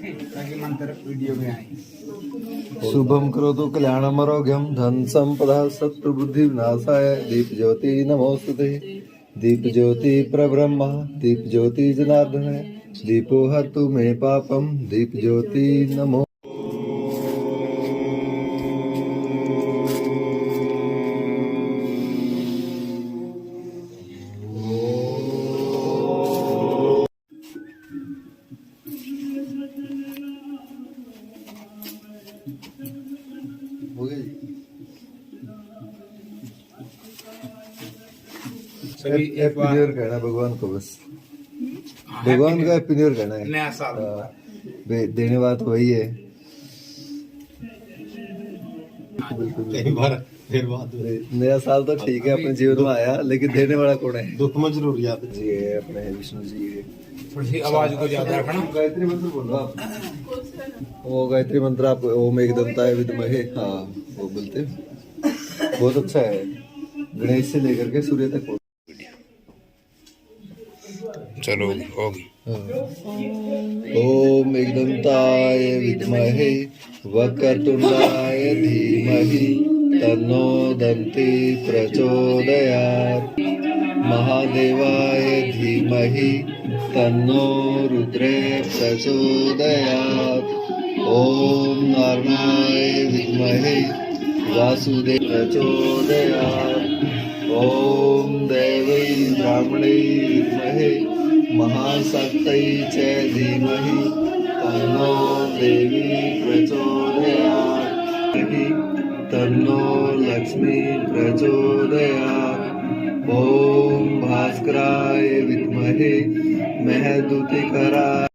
ताकि मंत्र वीडियो में आए। शुभम करोतु कल्याणम आरोग्यम धन संपदा शत्रु बुद्धि विनाशाय दीप ज्योति नमोस्तुते। दीप ज्योति प्रब्रह्म दीप ज्योति जनार्दन दीपो हरतु मे पापम दीप ज्योति नमो। हो गई सभी एक बार न्यू ईयर कहना है भगवान को, बस भगवान का हैप्पी न्यू ईयर कहना है। नया साल देने वाला तो वही है। कई बार फिर बात हुई। नया साल तो ठीक है अपने जीवन में आया, लेकिन देने वाला कौन है? दुख में जरूर याद जी है अपने विष्णु जी। थोड़ी सी आवाज को ज्यादा रखना। गायत्री मंत्र बोलो आप। वो गायत्री मंत्र आप ओम एकदंताय विद्महे, हाँ वो बोलते बहुत अच्छा है। गणेश से लेकर के सूर्य तक। चलो होगी। ओम एकदंताय विद्महे वक्रतुंडाय धीमहि तन्नो दन्ति प्रचोदयात्। महादेवाय धीमहि तन्नो रुद्रे प्रचोदयात्। ओम नारायणाय विद्महे वासुदेव प्रचोदयात्। ओम दैवै ब्राह्मणे विद्महे महाशक्तै च धीमहि तन्नो देवी प्रचोदयात्। तन्नो लक्ष्मी प्रचोदयात्। ओम भास्कराय विद्महे महदुतिकराय।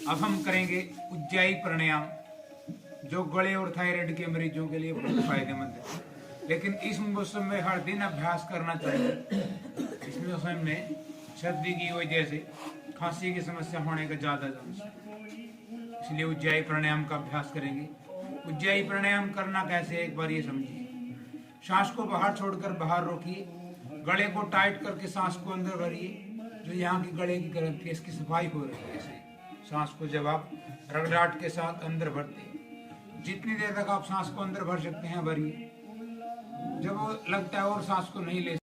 अब हम करेंगे उज्जाई प्राणायाम, जो गले और थायराइड के मरीजों के लिए बहुत फायदेमंद है। लेकिन इस मौसम में हर दिन अभ्यास करना चाहिए। इस मौसम में सर्दी की वजह से खांसी की समस्या होने का ज्यादा चांस है, इसलिए उज्जाई प्राणायाम का अभ्यास करेंगे। उज्जाई प्राणायाम करना कैसे है, एक बार ये समझिए। सांस को बाहर छोड़कर बाहर रोकिए, गले को टाइट करके सांस को अंदर भरिए। जो यहाँ की गले की ग्रंथि है इसकी सफाई हो रही है। ऐसे सांस को जब आप रगड़ाहट के साथ अंदर भरते हैं, जितनी देर तक आप सांस को अंदर भर सकते हैं भरिए। जब लगता है और सांस को नहीं ले,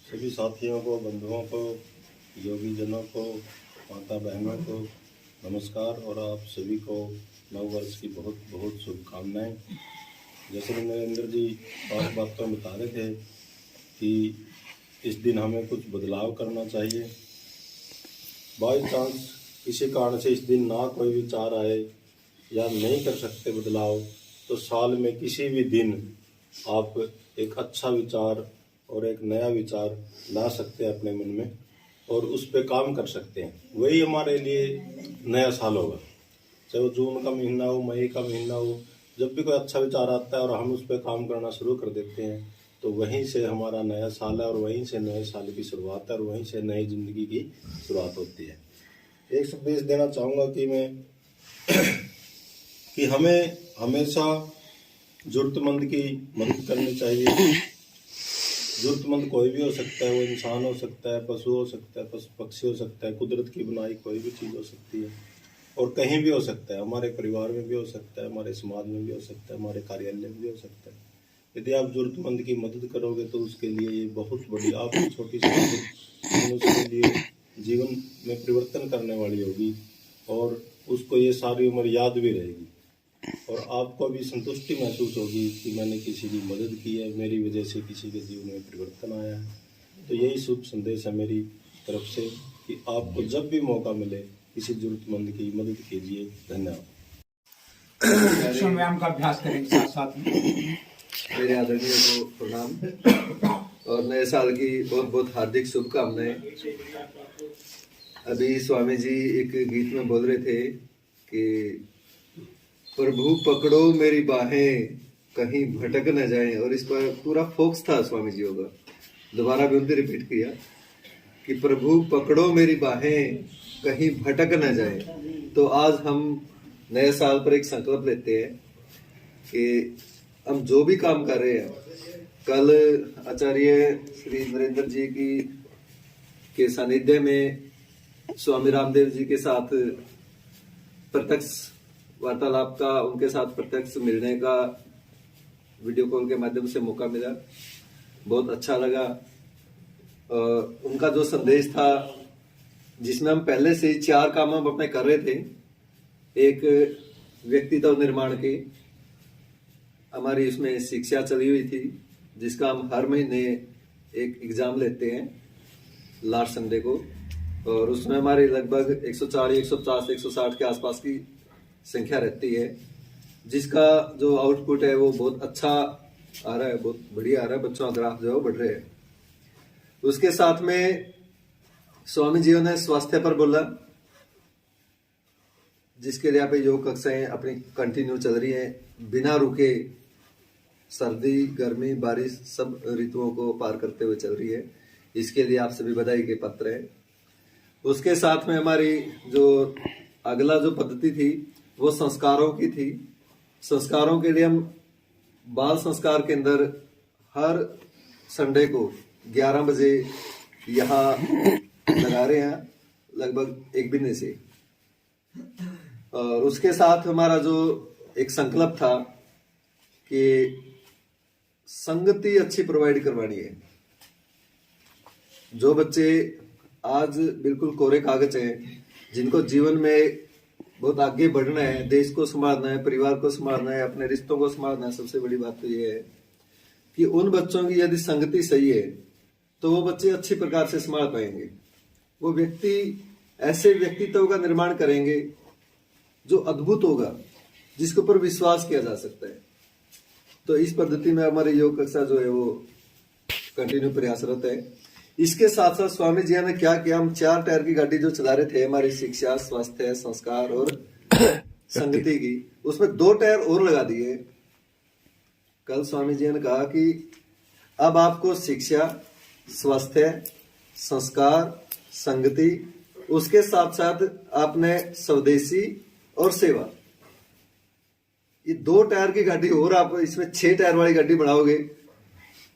सभी साथियों को, बंधुओं को, योगी जनों को, माता बहनों को नमस्कार और आप सभी को नव वर्ष की बहुत बहुत शुभकामनाएं। जैसे कि नरेंद्र जी बातों में बता रहे थे कि इस दिन हमें कुछ बदलाव करना चाहिए। बाई चांस किसी कारण से इस दिन ना कोई विचार आए या नहीं कर सकते बदलाव, तो साल में किसी भी दिन आप एक अच्छा विचार और एक नया विचार ला सकते हैं अपने मन में और उस पर काम कर सकते हैं। वही हमारे लिए नया साल होगा। चाहे वो जून का महीना हो, मई का महीना हो, जब भी कोई अच्छा विचार आता है और हम उस पर काम करना शुरू कर देते हैं, तो वहीं से हमारा नया साल है और वहीं से नए साल की शुरुआत है और वहीं से नई जिंदगी की शुरुआत होती है। एक संदेश देना चाहूँगा कि मैं कि हमें हमेशा जरूरतमंद की मदद करनी चाहिए। जरूरतमंद कोई भी हो सकता है, वो इंसान हो सकता है, पशु हो सकता है, पशु पक्षी हो सकता है, कुदरत की बनाई कोई भी चीज़ हो सकती है और कहीं भी हो सकता है। हमारे परिवार में भी हो सकता है, हमारे समाज में भी हो सकता है, हमारे कार्यालय में भी हो सकता है। यदि आप जरूरतमंद की मदद करोगे तो उसके लिए ये बहुत बड़ी आपकी छोटी सी मदद उसके लिए जीवन में परिवर्तन करने वाली होगी और उसको ये सारी उम्र याद भी रहेगी और आपको भी संतुष्टि महसूस होगी कि मैंने किसी की मदद की है, मेरी वजह से किसी के जीवन में परिवर्तन आया है। तो यही शुभ संदेश है मेरी तरफ से कि आपको जब भी मौका मिले किसी जरूरतमंद की मदद कीजिए। धन्यवाद। व्यायाम का अभ्यास करेंगे साथ साथ में। मेरे आदरणीय को प्रणाम और नए साल की बहुत बहुत हार्दिक शुभकामनाएं। अभी स्वामी जी एक गीत में बोल रहे थे कि प्रभु पकड़ो मेरी बाहें कहीं भटक न जाए। और इस पर पूरा फोकस था स्वामी जी का। दोबारा भी उनने रिपीट किया कि प्रभु पकड़ो मेरी बाहें कहीं भटक न जाए। तो आज हम नए साल पर एक संकल्प लेते हैं कि हम जो भी काम कर रहे हैं, कल आचार्य श्री नरेंद्र जी की के सानिध्य में स्वामी रामदेव जी के साथ प्रत्यक्ष वार्तालाप का, उनके साथ प्रत्यक्ष मिलने का वीडियो कॉल के माध्यम से मौका मिला। बहुत अच्छा लगा। उनका जो संदेश था, जिसमें हम पहले से ही 4 काम हम अपने कर रहे थे। एक व्यक्तित्व निर्माण के हमारी इसमें शिक्षा चली हुई थी, जिसका हम हर महीने एक एग्जाम लेते हैं लास्ट संडे को, और उसमें हमारी लगभग 140, 150, 160 के आसपास की संख्या रहती है, जिसका जो आउटपुट है वो बहुत अच्छा आ रहा है, बहुत बढ़िया आ रहा है। बच्चों का ग्राफ जो है बढ़ रहे हैं। उसके साथ में स्वामी जी ने स्वास्थ्य पर बोला, जिसके लिए आप योग कक्षाएं अपनी कंटिन्यू चल रही हैं बिना रुके। सर्दी, गर्मी, बारिश सब ऋतुओं को पार करते हुए चल रही है। इसके लिए आप सभी बधाई के पात्र हैं। उसके साथ में हमारी जो अगला जो पद्धति थी वो संस्कारों की थी। संस्कारों के लिए हम बाल संस्कार के अंदर हर संडे को 11 बजे यहाँ लगा रहे हैं, लगभग 1 महीने से। और उसके साथ हमारा जो एक संकल्प था कि संगति अच्छी प्रोवाइड करवानी है। जो बच्चे आज बिल्कुल कोरे कागज हैं, जिनको जीवन में बहुत आगे बढ़ना है, देश को संभालना है, परिवार को संभालना है, अपने रिश्तों को संभालना है, सबसे बड़ी बात तो ये है कि उन बच्चों की यदि संगति सही है तो वो बच्चे अच्छी प्रकार से संभाल पाएंगे। वो व्यक्ति ऐसे व्यक्तित्व का निर्माण करेंगे जो अद्भुत होगा, जिसके ऊपर विश्वास किया जा सकता है। तो इस पद्धति में हमारी योग कक्षा जो है वो कंटिन्यू प्रयासरत है। इसके साथ साथ स्वामी जी ने क्या किया, हम 4 टायर की गाड़ी जो चला रहे थे हमारी शिक्षा, स्वास्थ्य, संस्कार और संगति की, उसमें 2 टायर और लगा दिए। कल स्वामी जी ने कहा कि अब आपको शिक्षा, स्वास्थ्य, संस्कार, संगति, उसके साथ साथ आपने स्वदेशी और सेवा, ये 2 टायर की गाड़ी और आप इसमें 6 टायर वाली गाड़ी बढ़ाओगे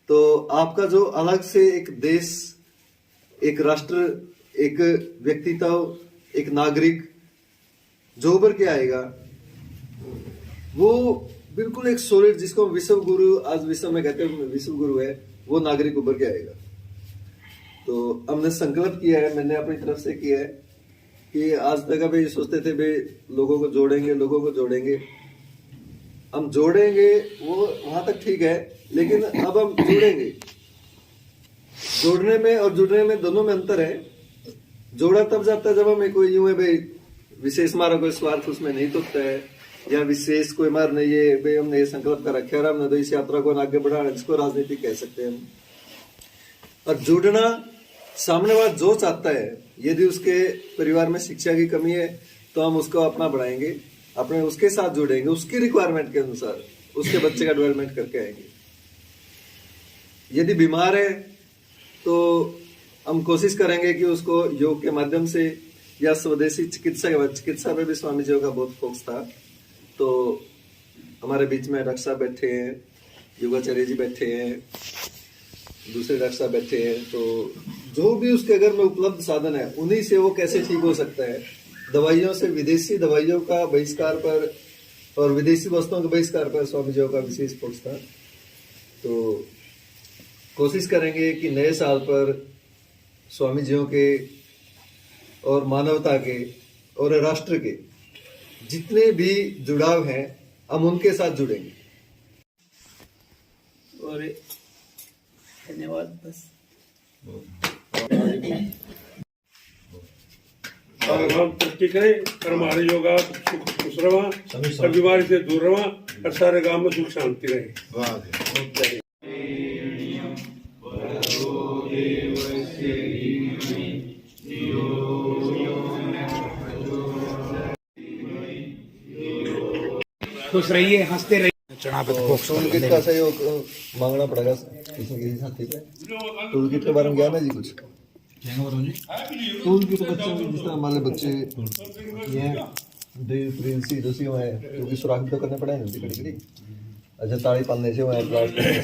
तो आपका जो अलग से एक देश, एक राष्ट्र, एक व्यक्तित्व, एक नागरिक जो उभर के आएगा, वो बिल्कुल एक सॉलिड, जिसको विश्व गुरु आज विश्व में कहते हैं विश्व गुरु है, वो नागरिक उभर के आएगा। तो हमने संकल्प किया है, मैंने अपनी तरफ से किया है कि आज तक अभी सोचते थे भाई लोगों को जोड़ेंगे, हम जोड़ेंगे, वो वहां तक ठीक है, लेकिन अब हम जुड़ेंगे। जोड़ने में और जुड़ने में दोनों में अंतर है। जोड़ा तब जाता है जब हमें कोई यूं है भाई विशेष हमारा कोई स्वार्थ उसमें नहीं टूटता है, या विशेष कोई मार नहीं है भाई हमने ये संकल्प कर रखा है, हमने तो इस यात्रा को आगे बढ़ाना, जिसको राजनीति कह सकते हैं हम। और जुड़ना, सामने वाला जो चाहता है, यदि उसके परिवार में शिक्षा की कमी है तो हम उसको अपना बढ़ाएंगे, अपने उसके साथ जुड़ेंगे, उसकी रिक्वायरमेंट के अनुसार उसके बच्चे का डेवलपमेंट करके आएंगे। यदि बीमार है तो हम कोशिश करेंगे कि उसको योग के माध्यम से या स्वदेशी चिकित्सा पे भी स्वामी जी का बहुत फोकस था। तो हमारे बीच में डॉक्टर साहब बैठे हैं, योगाचार्य जी बैठे हैं, दूसरे डॉक्टर साहब बैठे हैं। तो जो भी उसके घर में उपलब्ध साधन है उन्हीं से वो कैसे ठीक हो सकता है। दवाइयों से, विदेशी दवाइयों का बहिष्कार पर और विदेशी वस्तुओं के बहिष्कार पर स्वामी जी का विशेष फोकस था। तो कोशिश करेंगे कि नए साल पर स्वामी जी के और मानवता के और राष्ट्र के जितने भी जुड़ाव हैं हम उनके साथ जुड़ेंगे। और धन्यवाद। बस और हम तरक्की करें और हमारे योगा खुश रवा, और बीमारी से दूर रवा, और सारे गांव में सुख शांति रहे। खुश रहिए, हंसते रहिए। चना पे तो टूल किट का सहयोग मांगना पड़ेगा किसी साथी से। टूल किट के बारे में ज्ञान है जी कुछ? टूल किट बच्चों की, जिस तरह हमारे बच्चे ये ड्रिल सी जो सी है, क्योंकि सुराख तो करने पड़े कड़ी कड़ी। अच्छा, ताड़ी पालने से